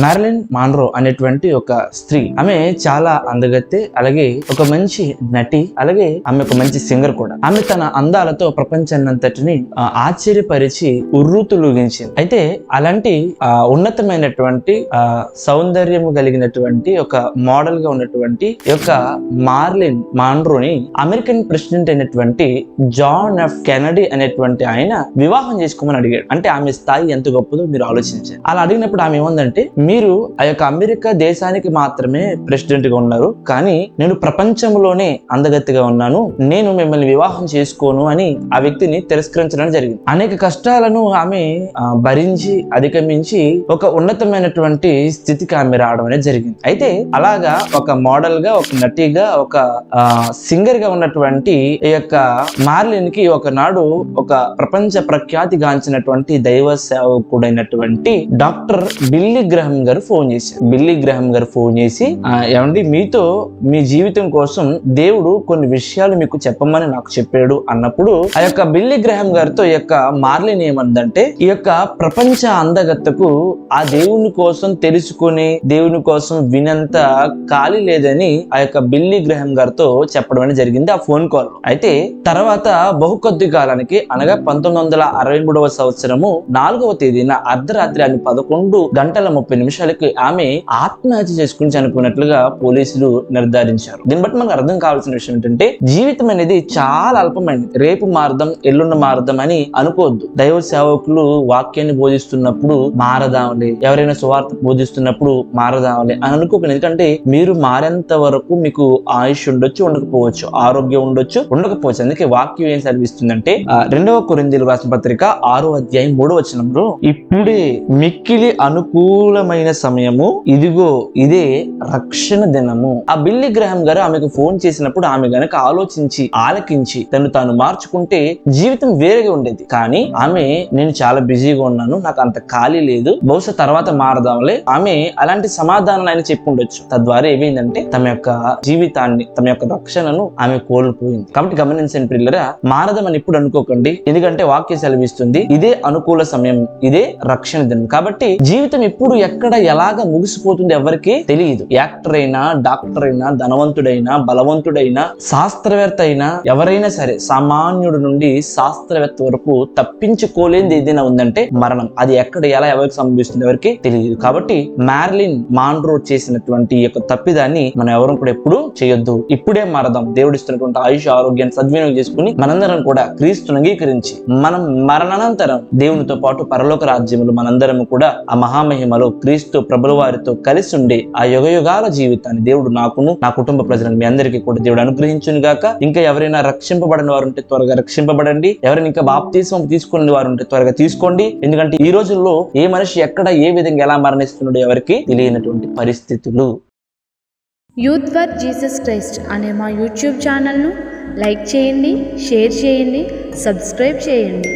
Marilyn Munro అనేటువంటి ఒక స్త్రీ, ఆమె చాలా అందగత్తె, అలాగే ఒక మంచి నటి, అలాగే ఆమె ఒక మంచి సింగర్ కూడా. ఆమె తన అందాలతో ప్రపంచాన్నంతటిని ఆశ్చర్యపరిచి ఉర్రూతులూగించింది. అయితే అలాంటి ఉన్నతమైనటువంటి సౌందర్యము కలిగినటువంటి ఒక మోడల్ గా ఉన్నటువంటి యొక్క మార్లిన్ మాన్రోని అమెరికన్ ప్రెసిడెంట్ అయినటువంటి జాన్ ఎఫ్ కెనడీ అనేటువంటి ఆయన వివాహం చేసుకోమని అడిగాడు. అంటే ఆమె స్థాయి ఎంత గొప్పదో మీరు ఆలోచించారు. అలా అడిగినప్పుడు ఆమె ఏముందంటే, మీరు ఆ యొక్క అమెరికా దేశానికి మాత్రమే ప్రెసిడెంట్ గా ఉన్నారు, కానీ నేను ప్రపంచంలోనే అందగత్తిగా ఉన్నాను, నేను మిమ్మల్ని వివాహం చేసుకోను అని ఆ వ్యక్తిని తిరస్కరించడం జరిగింది. అనేక కష్టాలను ఆమె భరించి అధిగమించి ఒక ఉన్నతమైనటువంటి స్థితికి ఆమె రావడం అనేది జరిగింది. అయితే అలాగా ఒక మోడల్ గా, ఒక నటిగా, ఒక సింగర్ గా ఉన్నటువంటి ఈ యొక్క మార్లిన్ కి ఒకనాడు ఒక ప్రపంచ ప్రఖ్యాతి గాంచినటువంటి దైవ సేవకుడైనటువంటి డాక్టర్ బిల్లీ గ్రహం గారు ఫోన్ చేశారు. బిల్లీ గ్రహం గారు ఫోన్ చేసి, ఏమండి, మీతో మీ జీవితం కోసం దేవుడు కొన్ని విషయాలు మీకు చెప్పమని నాకు చెప్పాడు అన్నప్పుడు ఆ యొక్క బిల్లీ గ్రహం గారితో ఈ యొక్క మార్లిన్ ఏమందంటే, ఈ యొక్క ప్రపంచ అందగత్తకు ఆ దేవుని కోసం తెలుసుకుని దేవుని కోసం వినంత ఖాళీ లేదని ఆ యొక్క బిల్లీ గ్రహం గారితో చెప్పడం అనేది జరిగింది ఆ ఫోన్ కాల్. అయితే తర్వాత బహు కొద్ది కాలానికి, అనగా 1963వ సంవత్సరము 4వ తేదీన అర్ధరాత్రి ఆమె 11:30 ఆమె ఆత్మహత్య చేసుకుని చనిపోయినట్లుగా పోలీసులు నిర్ధారించారు. దీన్ని బట్టి మనకు అర్థం కావాల్సిన విషయం ఏంటంటే, జీవితం అనేది చాలా అల్పమైనది. రేపు మారదాం, ఎల్లుండ మారదాం అని అనుకోవద్దు. దైవ సేవకులు వాక్యాన్ని బోధిస్తున్నప్పుడు మారదాంలే, ఎవరైనా సువార్త బోధిస్తున్నప్పుడు మారదాంలే అని అనుకోకండి. ఎందుకంటే మీరు మారేంత వరకు మీకు ఆయుష్ ఉండొచ్చు, ఉండకపోవచ్చు, ఆరోగ్యం ఉండొచ్చు, ఉండకపోవచ్చు. అందుకే వాక్యం ఏం సెలవిస్తుందంటే, 2వ కొరింథీయులకు రాసిన పత్రిక 6వ అధ్యాయం 3వ వచనంలో, ఇప్పుడే మిక్కిలి అనుకూలమైన సమయము, ఇదిగో ఇదే రక్షణ దినము. ఆ బిల్లీ గ్రహం గారు ఆమెకు ఫోన్ చేసినప్పుడు ఆమె గనక ఆలోచించి ఆలకించి తను తాను మార్చుకుంటే జీవితం వేరేగా ఉండేది. కానీ ఆమె, నేను చాలా బిజీగా ఉన్నాను, నాకు అంత ఖాళీ లేదు, బహుశా తర్వాత మారదాంలే, ఆమె అలాంటి సమాధానాలు ఆయన చెప్పి ఉండొచ్చు. తద్వారా ఏమైందంటే, తమ యొక్క జీవితాన్ని, తమ యొక్క రక్షణను ఆమె కోల్పోయింది. కాబట్టి గమనించండి ప్రియులారా, మారదామని ఇప్పుడు అనుకోకండి. ఎందుకంటే వాక్యం సెలవిస్తుంది, ఇదే అనుకూల సమయం, ఇదే రక్షణ దినం. కాబట్టి జీవితం ఎప్పుడు ఎక్కడ ఎలాగా ముగిసిపోతుంది ఎవరికి తెలియదు. యాక్టర్ అయినా, డాక్టర్ అయినా, ధనవంతుడైనా, బలవంతుడైనా, శాస్త్రవేత్త అయినా, ఎవరైనా సరే సామాన్యుడి నుండి శాస్త్రవేత్త వరకు తప్పించుకోలేనిది ఏదైనా ఉందంటే మరణం. అది ఎక్కడ ఎలా ఎవరికి సంభవిస్తుంది ఎవరికి తెలియదు. కాబట్టి మ్యారిలిన్ మాన్రో చేసినటువంటి యొక్క తప్పిదాన్ని మనం ఎవరు కూడా ఎప్పుడు చేయొద్దు. ఇప్పుడే మారదాం. దేవుడు ఇస్తున్నటువంటి ఆయుష్ ఆరోగ్యాన్ని సద్వినియోగం చేసుకుని మనందరం కూడా క్రీస్తును అంగీకరించి మనం మరణానంతరం దేవునితో పాటు పరలోక రాజ్యములు మనందరం కూడా ఆ మహామహిమలో క్రీస్తు ప్రభుల వారితో కలిసి ఉండే ఆ యుగయుగాల జీవితాన్ని దేవుడు నాకును, నా కుటుంబ ప్రజలను, మీ అందరికీ కూడా దేవుడు అనుగ్రహించును గాక. ఇంకా ఎవరైనా రక్షింపబడిన వారు ఉంటే త్వరగా రక్షింపబడండి. ఎవరైనా ఇంకా బాప్తిస్మం తీసుకునే వారు ఉంటే త్వరగా తీసుకోండి. ఎందుకంటే ఈ రోజుల్లో ఏ మనిషి ఎక్కడ ఏ విధంగా ఎలా మరణిస్తున్నాడో ఎవరికి తెలియనటువంటి పరిస్థితులు. యూత్ ఫర్ జీసస్ క్రైస్ట్ అనే మా యూట్యూబ్ ఛానల్ను లైక్ చేయండి, షేర్ చేయండి, సబ్స్క్రైబ్ చేయండి.